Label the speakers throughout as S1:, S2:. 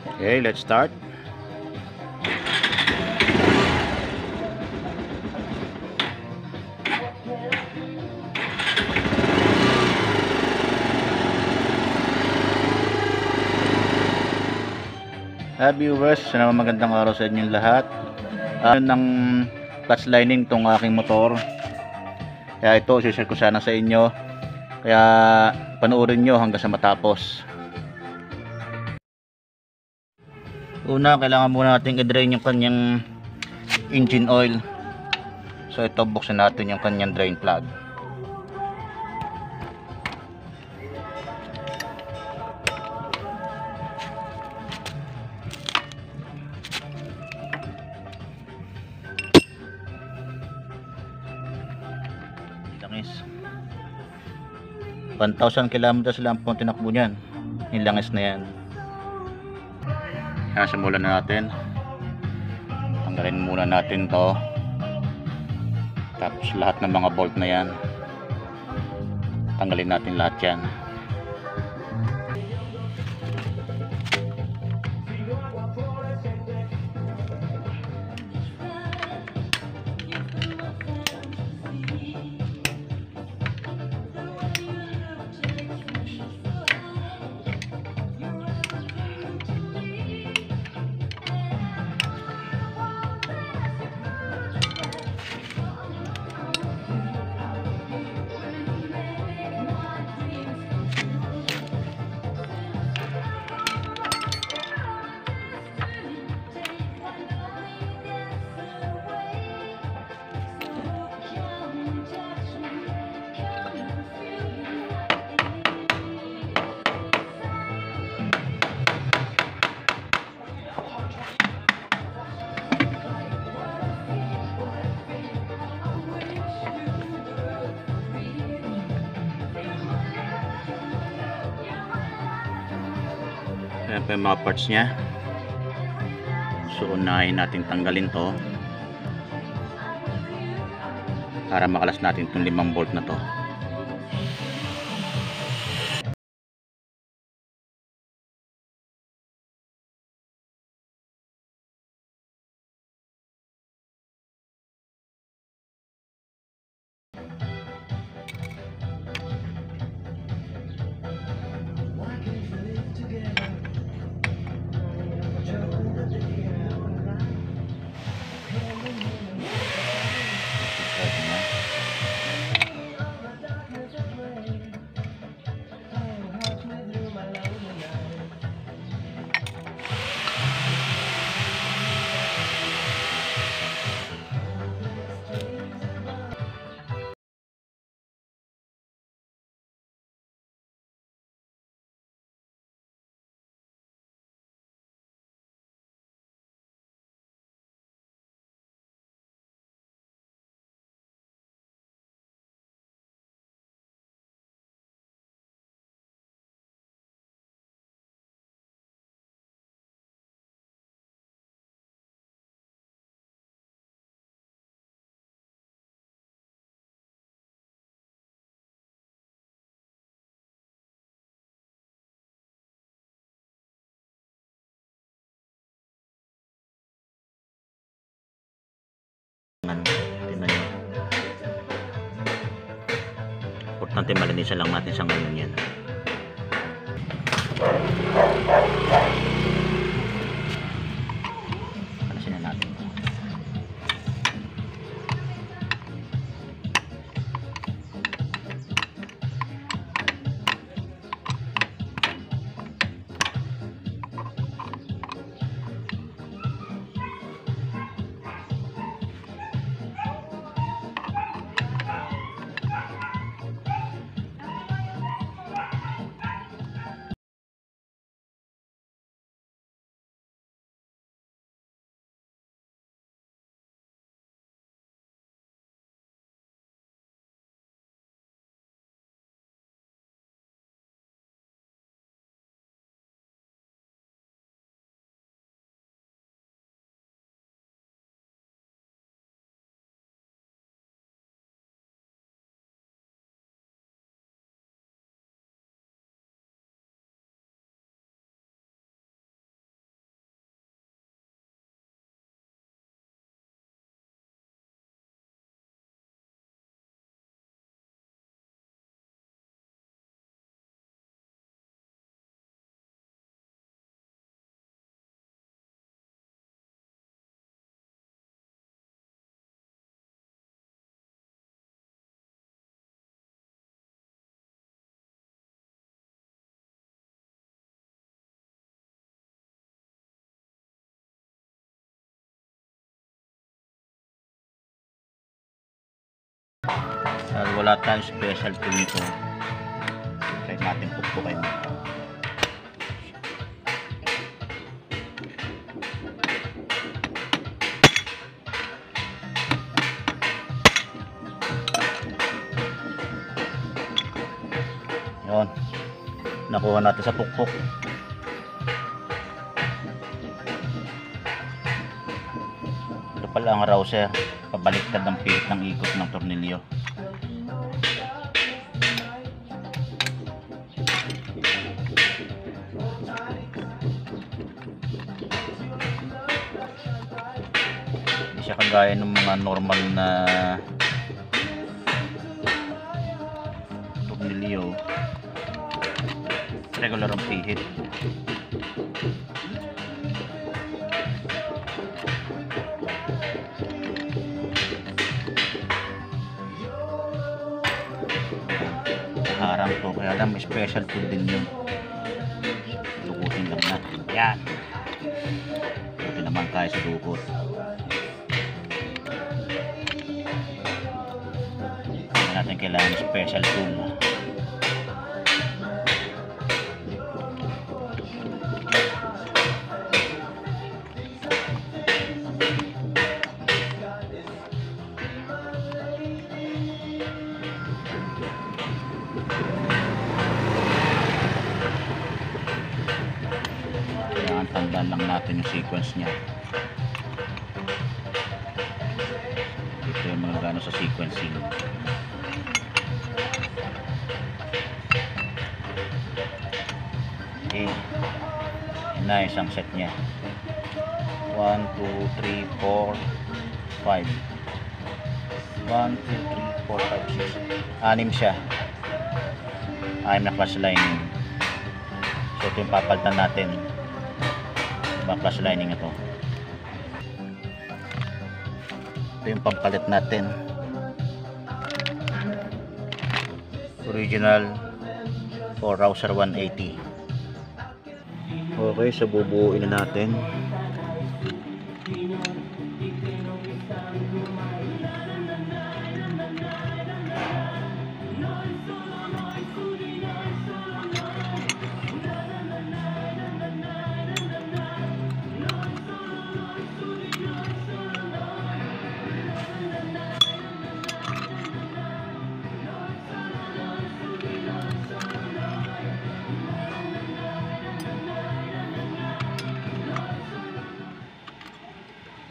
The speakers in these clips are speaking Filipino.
S1: Okay, let's start. Viewers, magandang araw sa inyong lahat. Ng clutch lining tong aking motor. Kaya ito, i-share ko sana sa inyo. Kaya panoorin nyo hanggang sa matapos. Una, kailangan muna natin i-drain yung kanyang engine oil. So ito, buksan natin yung kanyang drain plug. Langis 1,000 kilometers lang po tinakbo niyan. Yung langis na yan. Kaya simulan na natin. Tanggalin muna natin to. Tapos lahat ng mga bolt na yan, tanggalin natin lahat yan. Ayan pa yung mga parts nya. So unahin natin tanggalin to para makalas natin itong 5 bolt na to. Tingnan nyo. Importante malinisan lang natin sa ngayon yan. Dahil wala tayong special tool nito, try natin pukpukin. Yun, nakuha natin sa pukpok. Ito pala ang rouser, pabaliktad ng pilit ng ikot ng tornilyo. Hindi siya kagaya ng mga normal na tornilyo, regular ang pihit. Harang to, kaya lang may special tool din yun. Dukutin lang natin. Yan, buti naman tayo sa dukot. Hindi natin kailangan special tool. Tandaan lang natin yung sequence niya. Ito yung mga gano sa sequencing. Okay, yun na isang set niya. 1, 2, 3, 4, 5. 1, 2, 3, 4, 5, 6. 6 siya. 6 na class lining. So ito yung papalitan natin. Class lining ito. Ito yung pampalit natin. Original for rouser 180. Okay, so bubuuin na natin.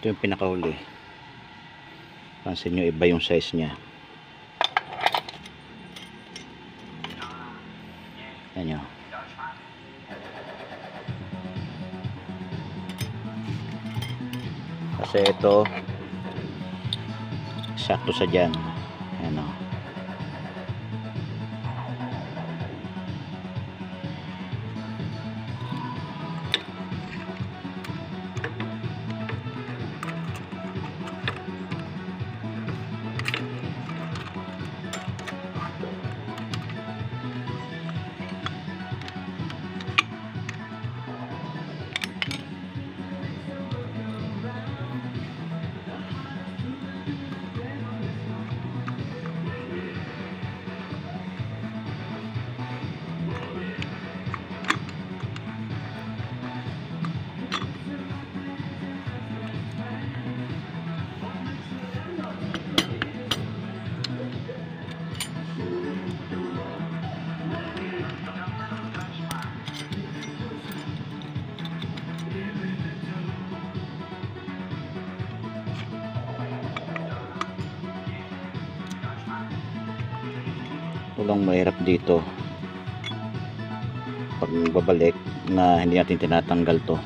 S1: Ito yung pinakahuli. Pansin nyo, iba yung size nya. Yan nyo. Kasi ito sakto sa dyan. Yan o. Walang mahirap dito pag babalik na hindi natin tinatanggal to.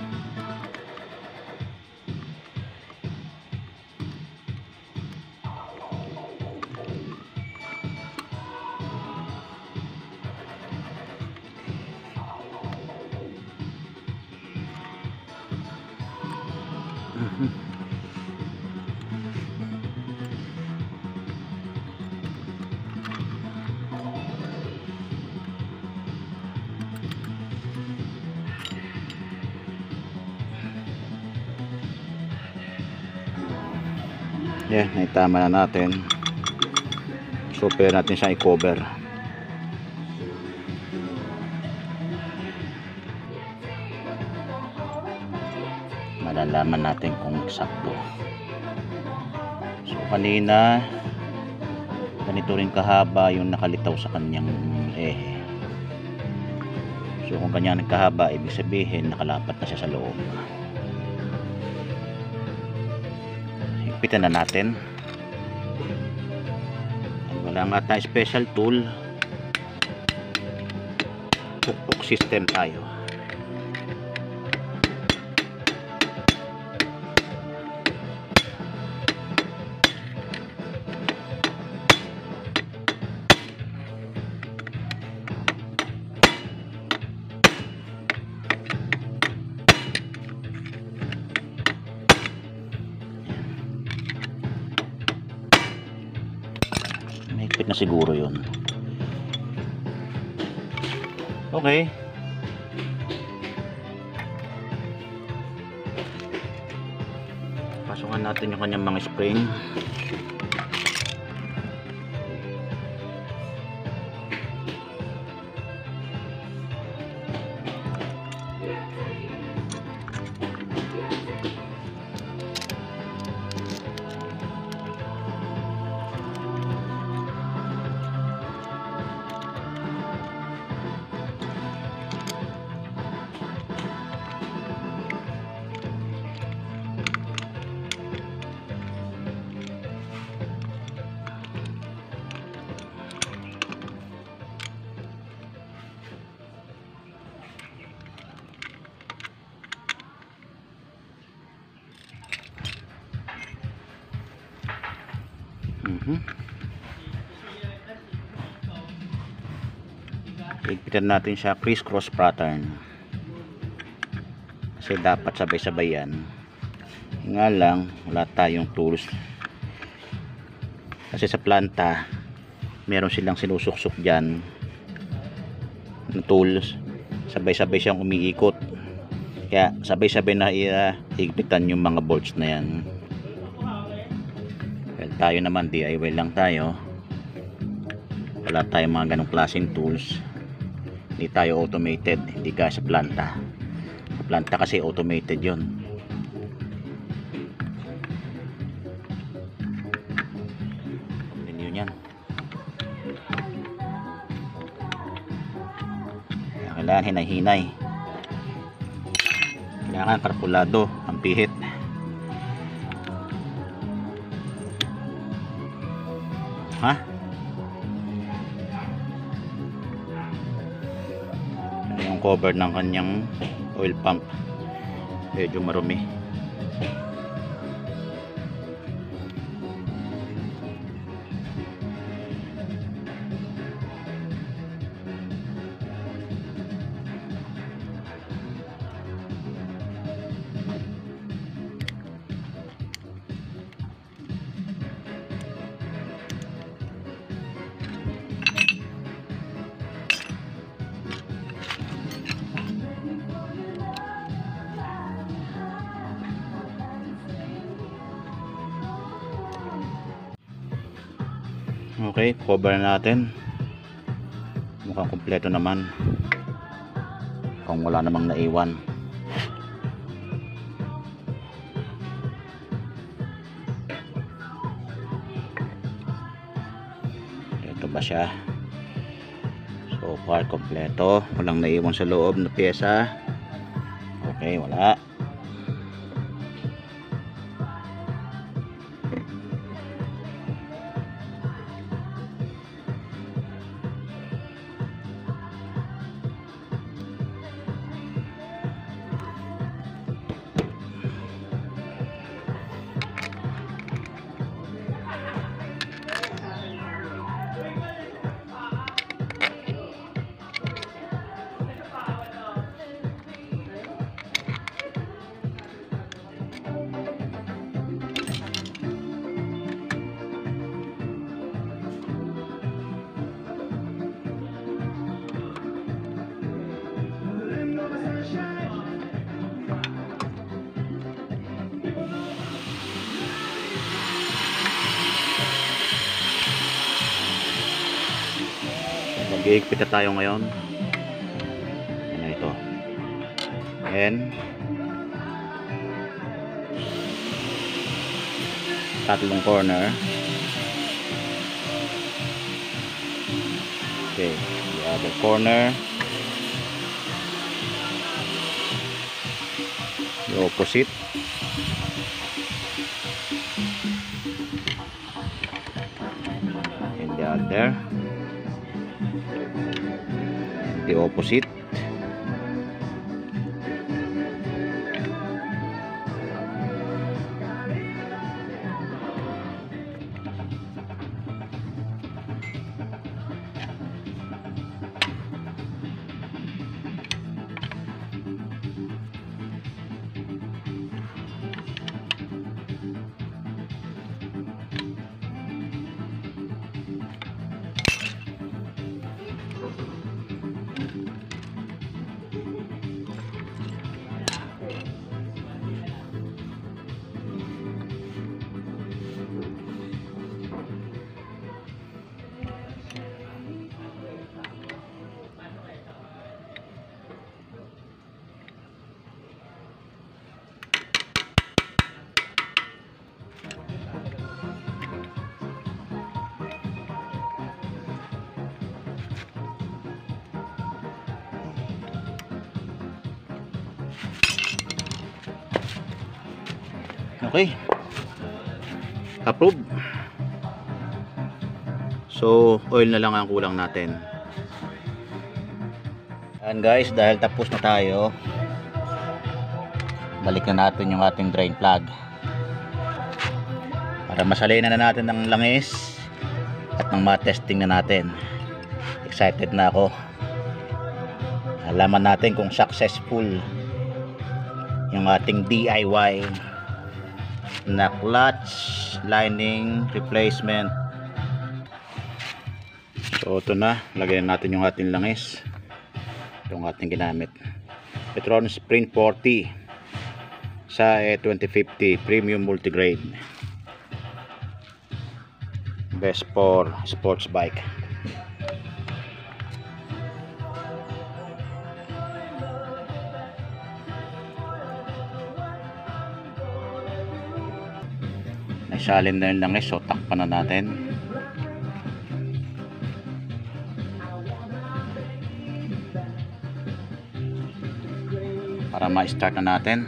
S1: Yan, naitama na natin. So pwede natin siyang i-cover. Malalaman natin kung sakto. So kanina ganito rin kahaba yung nakalitaw sa kanyang ehe. So kung ganyan kahaba, ibig sabihin nakalapat na siya sa loob. Higpitan na natin. Wala nga tayo special tool, pukpuk system tayo. Mahigpit na siguro yun. Okay. Pasukan natin yung kanyang mga spring. Higpitan natin siya criss-cross pattern kasi dapat sabay-sabay yan. Nga lang wala tayong tools kasi sa planta meron silang sinusuksok dyan na tools, sabay-sabay siyang umiikot, kaya sabay-sabay na higpitan yung mga bolts na yan. Well, tayo naman DIY lang tayo, wala tayong mga ganong klaseng tools, hindi tayo automated, hindi ka sa planta. Sa planta kasi automated yon. Yun yan. Kailangan hinay-hinay, kailangan karpulado ang pihit. Ha? Yung cover ng kanyang oil pump medyo marumi. Okay, cover na natin. Mukhang kumpleto naman kung wala namang naiwan. Ito ba siya? So far kumpleto, walang naiwan sa loob na pyesa. Okay, wala. Iigpit na tayo ngayon. Ano ito? And tatlong corner. Okay, the other corner. The opposite. And the other. The opposite. Okay. Approve. So, oil na lang ang kulang natin. And guys, dahil tapos na tayo, balik na natin yung ating drain plug. Para masalina na natin ng langis at ng matesting na natin. Excited na ako. Alaman natin kung successful yung ating DIY na clutch lining replacement. So ito na, lagyan natin yung ating langis. Itong ating ginamit, Petron Sprint 40 sa 2050 Premium Multigrade, best for sports bike. Naisalin na yung langis, so takpan na natin. Para ma-start na natin.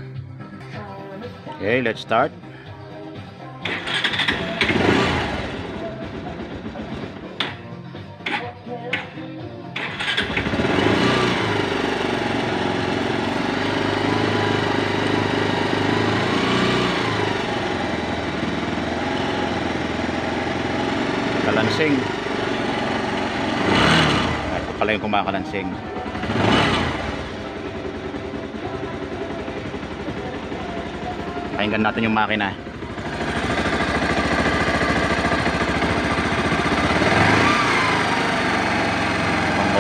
S1: Okay, let's start. Kalansing. Ito pala yung kumakalansing. Pakinggan natin yung makina.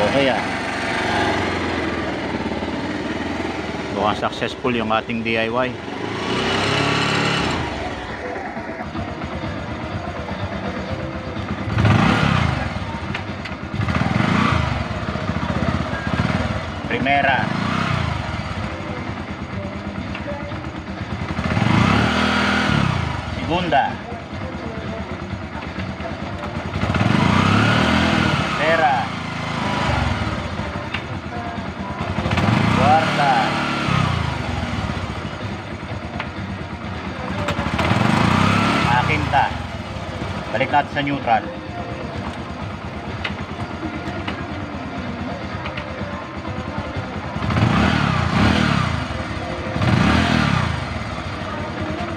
S1: Okay ah. Mukhang successful yung ating DIY. Primera. Segunda. Tercera. Cuarta. Quinta. Balik natin sa neutral.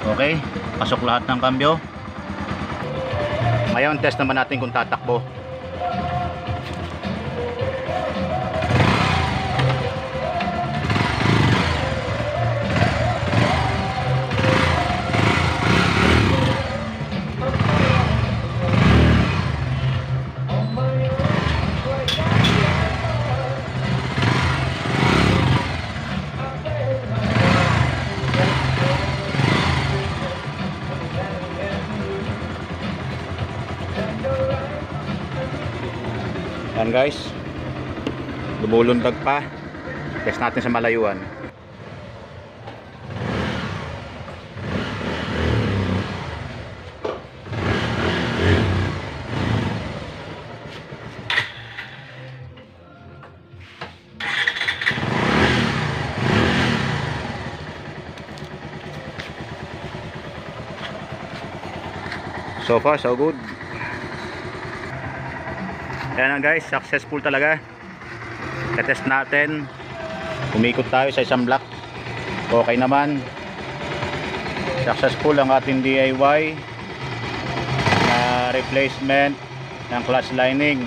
S1: Okay, pasok lahat ng kambyo. Ngayon test naman natin kung tatakbo. Yan guys, lumulundag pa. Test natin sa malayuan. So far so good. Ayan na guys, successful talaga. Katest natin. Umikot tayo sa isang block. Okay naman. Successful ang ating DIY na replacement ng clutch lining.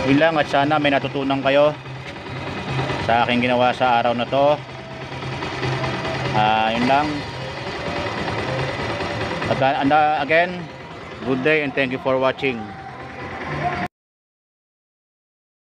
S1: Yun lang, at sana may natutunan kayo sa aking ginawa sa araw na to. Yun lang. Again, good day and thank you for watching.